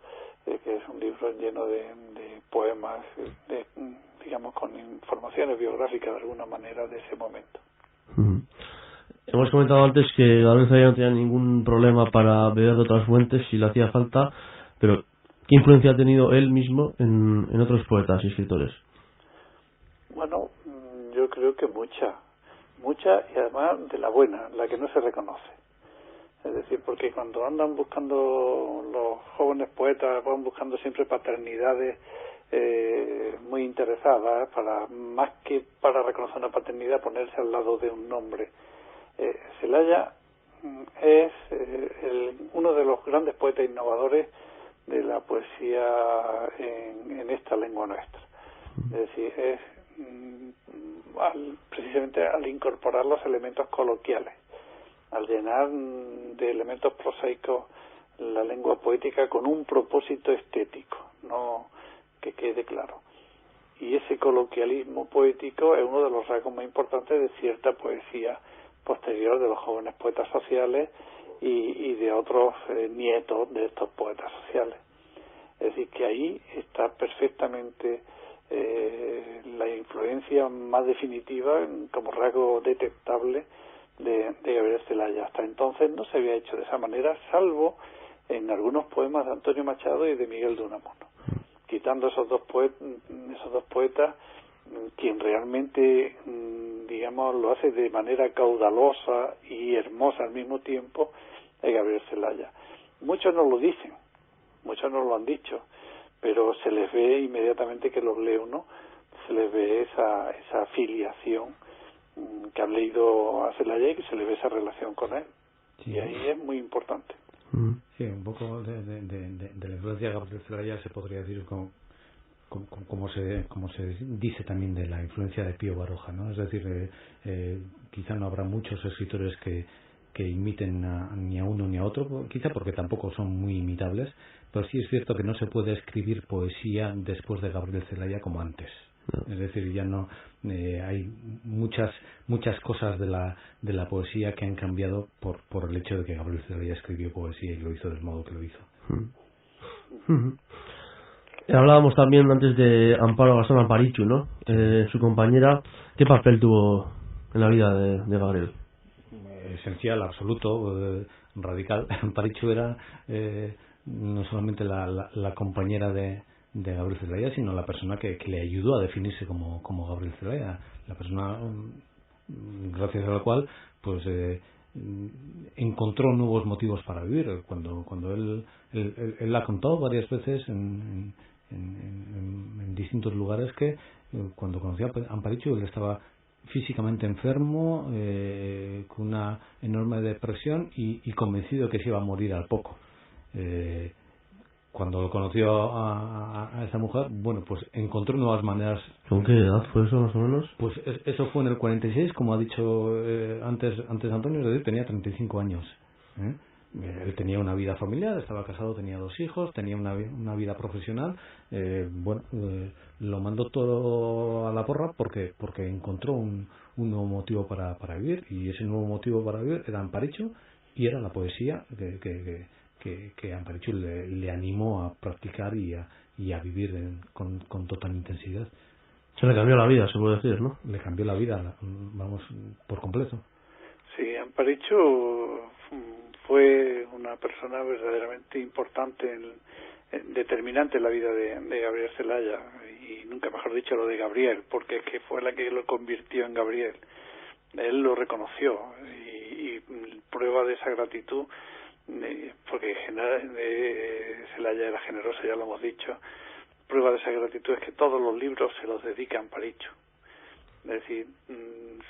Speaker 3: que es un libro lleno de poemas, digamos, con informaciones biográficas de alguna manera de ese momento.
Speaker 1: Hemos comentado antes que Gabriel Celaya no tenía ningún problema para beber de otras fuentes si le hacía falta, pero ¿qué influencia ha tenido él mismo en otros poetas y escritores?
Speaker 3: Bueno, yo creo que mucha, y además de la buena, la que no se reconoce. Es decir, porque cuando andan buscando los jóvenes poetas, van buscando siempre paternidades muy interesadas, más que para reconocer una paternidad, ponerse al lado de un nombre. Celaya es uno de los grandes poetas innovadores de la poesía en esta lengua nuestra. Es decir, precisamente al incorporar los elementos coloquiales, al llenar de elementos prosaicos la lengua poética con un propósito estético, no que quede claro. Y ese coloquialismo poético es uno de los rasgos más importantes de cierta poesía posterior de los jóvenes poetas sociales y de otros nietos de estos poetas sociales. Es decir, que ahí está perfectamente la influencia más definitiva como rasgo detectable de Gabriel Celaya. Hasta entonces no se había hecho de esa manera, salvo en algunos poemas de Antonio Machado y de Miguel de Unamuno. Quitando esos dos poetas, quien realmente, digamos, lo hace de manera caudalosa y hermosa al mismo tiempo, es Gabriel Celaya. Muchos no lo dicen, muchos no lo han dicho, pero se les ve inmediatamente que los lee uno, se les ve esa filiación que han leído a Celaya y que se le ve esa relación con él. Sí. Y ahí es muy importante.
Speaker 2: Sí, un poco de la influencia de Gabriel Celaya se podría decir como se dice también de la influencia de Pío Baroja, ¿no? Es decir, quizá no habrá muchos escritores que imiten ni a uno ni a otro, quizá porque tampoco son muy imitables, pero sí es cierto que no se puede escribir poesía después de Gabriel Celaya como antes. Es decir, ya no hay muchas cosas de la poesía que han cambiado por el hecho de que Gabriel Celaya escribió poesía y lo hizo del modo que lo hizo.
Speaker 1: Hablábamos también antes de Amparo Gastón Amparichu, ¿no? Su compañera, ¿qué papel tuvo en la vida de Gabriel?
Speaker 2: Esencial, absoluto, radical. Amparichu era no solamente la compañera de Gabriel Celaya, sino la persona que le ayudó a definirse como Gabriel Celaya, la persona gracias a la cual pues encontró nuevos motivos para vivir. Cuando él ha contado varias veces en distintos lugares que cuando conoció a Amparichu él estaba físicamente enfermo, con una enorme depresión y convencido que se iba a morir al poco. Cuando conoció a esa mujer, bueno, pues encontró nuevas maneras.
Speaker 1: ¿Con qué edad fue eso más o menos?
Speaker 2: Pues eso fue en el 46, como ha dicho antes Antonio, es decir, tenía 35 años. Él tenía una vida familiar, estaba casado, tenía 2 hijos, tenía una vida profesional. Lo mandó todo a la porra porque encontró un nuevo motivo para vivir, y ese nuevo motivo para vivir era Amparichu, y era la poesía que Amparichu le animó a practicar y a vivir con total intensidad.
Speaker 1: Se le cambió la vida, se puede decir, ¿no?
Speaker 2: Le cambió la vida, vamos, por completo.
Speaker 3: Sí, Amparichu fue una persona verdaderamente importante, determinante en la vida de Gabriel Celaya, y nunca mejor dicho lo de Gabriel, porque es que fue la que lo convirtió en Gabriel. Él lo reconoció y prueba de esa gratitud, porque Celaya era generoso, ya lo hemos dicho. Prueba de esa gratitud es que todos los libros se los dedica a Amparichu. Es decir,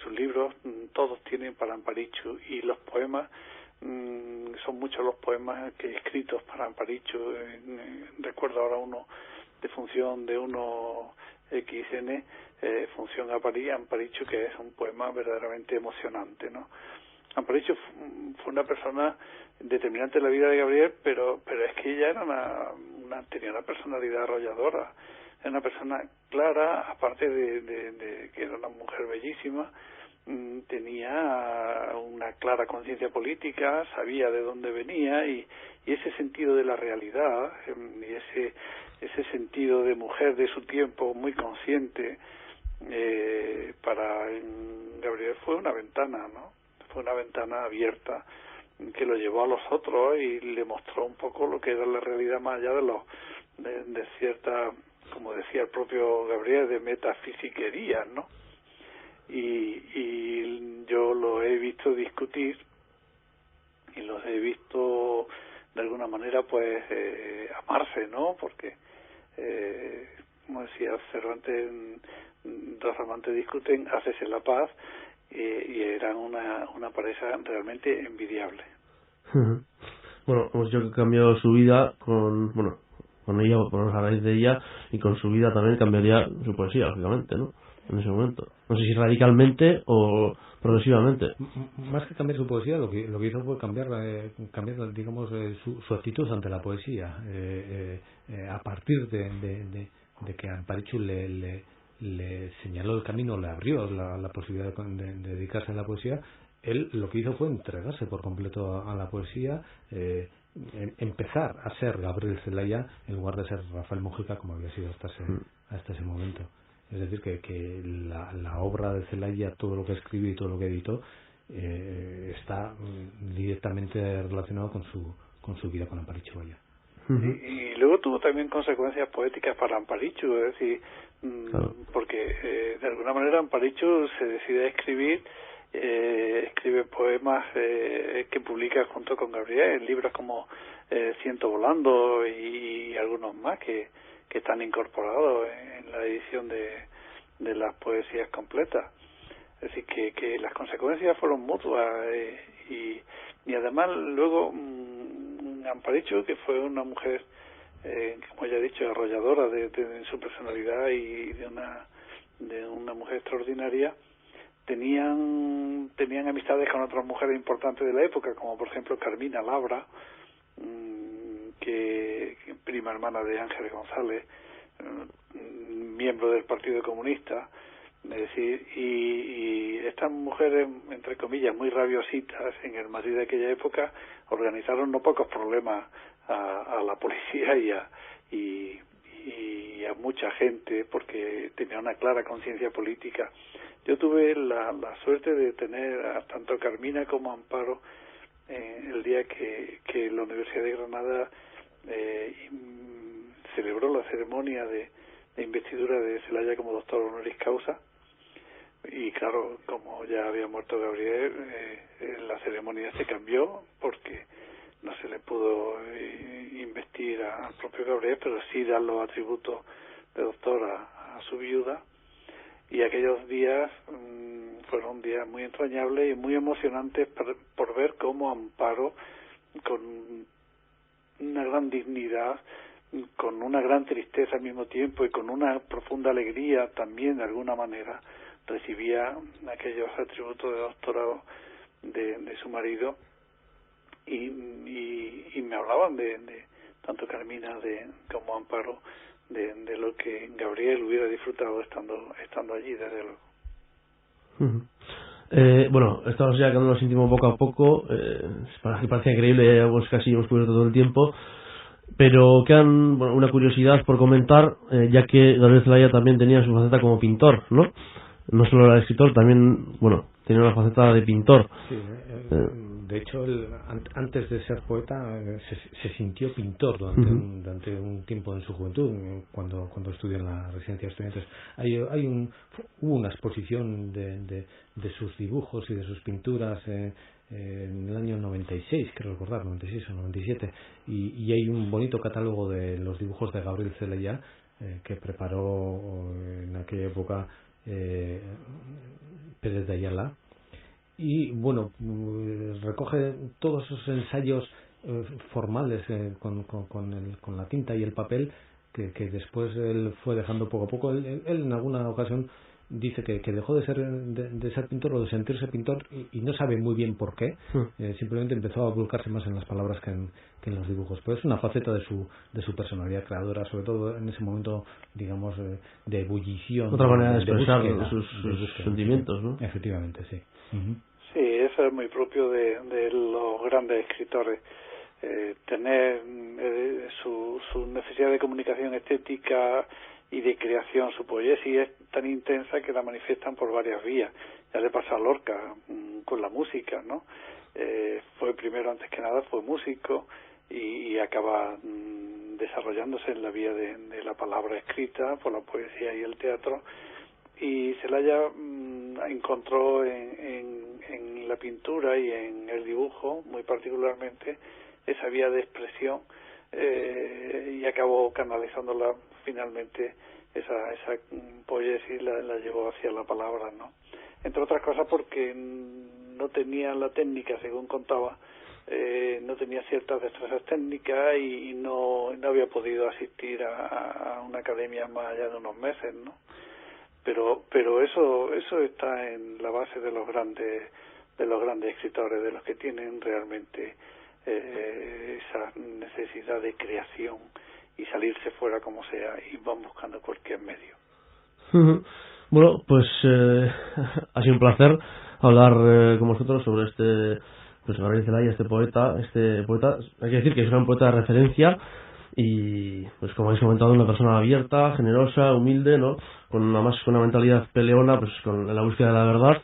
Speaker 3: sus libros todos tienen para Amparichu, y los poemas, son muchos los poemas que escritos para Amparichu. Recuerdo ahora uno de Función de 1XN, Función Amparichu, que es un poema verdaderamente emocionante, ¿no? Amparichu fue una persona determinante en la vida de Gabriel, pero es que ella era tenía una personalidad arrolladora. Era una persona clara, aparte de que era una mujer bellísima, tenía una clara conciencia política, sabía de dónde venía, y ese sentido de la realidad, y ese sentido de mujer de su tiempo muy consciente, para Gabriel fue una ventana, ¿no? Fue una ventana abierta que lo llevó a los otros y le mostró un poco lo que era la realidad, más allá de cierta, como decía el propio Gabriel, de metafisiquería, ¿no? Y yo lo he visto discutir y los he visto de alguna manera pues amarse, ¿no? Porque como decía Cervantes, dos amantes discuten, hácese la paz, y eran una pareja realmente envidiable.
Speaker 1: Bueno, pues yo que cambió su vida con ella, a raíz de ella, y con su vida también cambiaría su poesía, lógicamente, ¿no? En ese momento. No sé si radicalmente o progresivamente.
Speaker 2: Más que cambiar su poesía, lo que hizo fue cambiar digamos, su actitud ante la poesía. A partir de que Amparichu le señaló el camino, le abrió la posibilidad de dedicarse a la poesía, él lo que hizo fue entregarse por completo a la poesía, empezar a ser Gabriel Celaya en lugar de ser Rafael Mujica, como había sido hasta ese momento. Es decir, que la obra de Celaya, todo lo que escribió y todo lo que editó, está directamente relacionado con su vida con Amparichu.
Speaker 3: Y luego tuvo también consecuencias poéticas para Amparichu, es decir, claro, porque de alguna manera Amparichu se decide a escribir, escribe poemas que publica junto con Gabriel en libros como Ciento Volando y algunos más que están incorporados en la edición de las poesías completas. Es decir, que las consecuencias fueron mutuas, y además luego Amparichu, que fue una mujer, como ya he dicho, arrolladora de su personalidad y de una mujer extraordinaria, tenían amistades con otras mujeres importantes de la época, como por ejemplo Carmina Labra, que prima hermana de Ángeles González, miembro del Partido Comunista. Es decir, y estas mujeres, entre comillas, muy rabiositas en el Madrid de aquella época, organizaron no pocos problemas a la policía y a mucha gente, porque tenía una clara conciencia política. Yo tuve la suerte de tener a tanto Carmina como a Amparo el día que la Universidad de Granada celebró la ceremonia de investidura de Celaya como doctor honoris causa. Y claro, como ya había muerto Gabriel, la ceremonia se cambió porque no se le pudo investir al propio Gabriel, pero sí dar los atributos de doctor a su viuda. Y aquellos días fueron días muy entrañables y muy emocionantes por ver cómo Amparo, con una gran dignidad, con una gran tristeza al mismo tiempo y con una profunda alegría también de alguna manera, recibía aquellos atributos de doctorado de su marido, y me hablaban de tanto Carmina como Amparo de lo que Gabriel hubiera disfrutado estando allí, desde luego.
Speaker 1: Bueno, estamos ya quedándonos íntimos poco a poco, parecía increíble, ya casi hemos cubierto todo el tiempo, pero quedan una curiosidad por comentar, ya que Gabriel Celaya también tenía su faceta como pintor, ¿no? No solo era escritor, también, tenía una faceta de pintor.
Speaker 2: Sí, de hecho, antes de ser poeta, se sintió pintor durante un tiempo en su juventud, cuando estudió en la residencia de estudiantes. Hubo una exposición de sus dibujos y de sus pinturas en el año 96, creo recordar, 96 o 97, y hay un bonito catálogo de los dibujos de Gabriel Celaya que preparó en aquella época Pérez de Ayala, y recoge todos esos ensayos formales con la tinta y el papel que después él fue dejando poco a poco. Él en alguna ocasión dice que dejó de ser pintor o de sentirse pintor y no sabe muy bien por qué. Simplemente empezó a volcarse más en las palabras que en los dibujos, pero es una faceta de su personalidad creadora, sobre todo en ese momento, digamos, de ebullición,
Speaker 1: otra manera de expresar
Speaker 2: búsqueda,
Speaker 1: sus sentimientos, ¿no?
Speaker 2: Efectivamente, sí.
Speaker 3: Sí, eso es muy propio de los grandes escritores, tener su necesidad de comunicación estética y de creación. Su poesía es tan intensa que la manifiestan por varias vías. Ya le pasa a Lorca con la música, ¿no? Fue primero, antes que nada, fue músico y acaba desarrollándose en la vía de la palabra escrita por la poesía y el teatro. Y Celaya encontró en la pintura y en el dibujo, muy particularmente, esa vía de expresión y acabó canalizándola finalmente, esa poesía la llevó hacia la palabra, ¿no? Entre otras cosas porque no tenía la técnica, según contaba, no tenía ciertas destrezas técnicas y no había podido asistir a una academia más allá de unos meses, ¿no? Pero eso está en la base de los grandes escritores, de los que tienen realmente esa necesidad de creación y salirse fuera como sea y van buscando cualquier medio.
Speaker 1: Bueno, pues ha sido un placer hablar con vosotros sobre Gabriel Celaya, este poeta. Hay que decir que es un poeta de referencia y, pues como habéis comentado, una persona abierta, generosa, humilde, ¿no? Con una mentalidad peleona, pues con la búsqueda de la verdad.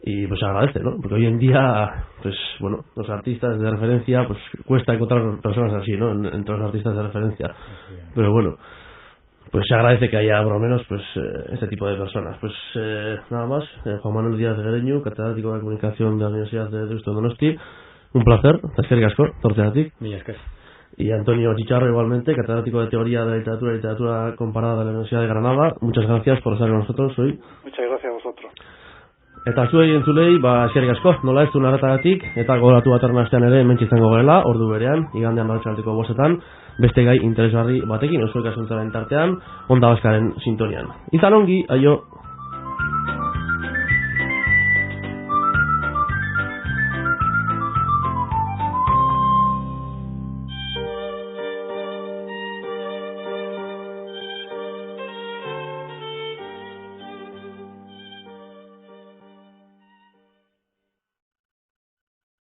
Speaker 1: Y pues se agradece, ¿no? Porque hoy en día, pues los artistas de referencia, pues cuesta encontrar personas así, ¿no? Entre los artistas de referencia. Pero bueno, pues se agradece que haya por lo menos pues este tipo de personas. Pues nada más, Juan Manuel Díaz de Gereñu, catedrático de comunicación de la Universidad de Deusto Donosti. Un placer, eskerrik asko, torteatik. Y Antonio Chicharro igualmente, catedrático de teoría de la literatura y literatura comparada de la Universidad de Granada. Muchas gracias por estar con nosotros hoy.
Speaker 3: Muchas gracias a vosotros.
Speaker 1: Eta zuei entzulei, eskerrik asko, nola ez du narratagatik, eta gogoratu datorren astean ere hementsi izango garela, ordu berean, igandean arratsaldeko 5:00, beste gai interesgarri batekin, Eusko Ikaskuntzaren tartean, Onda Baskaren sintonian. Izan ongi, aio!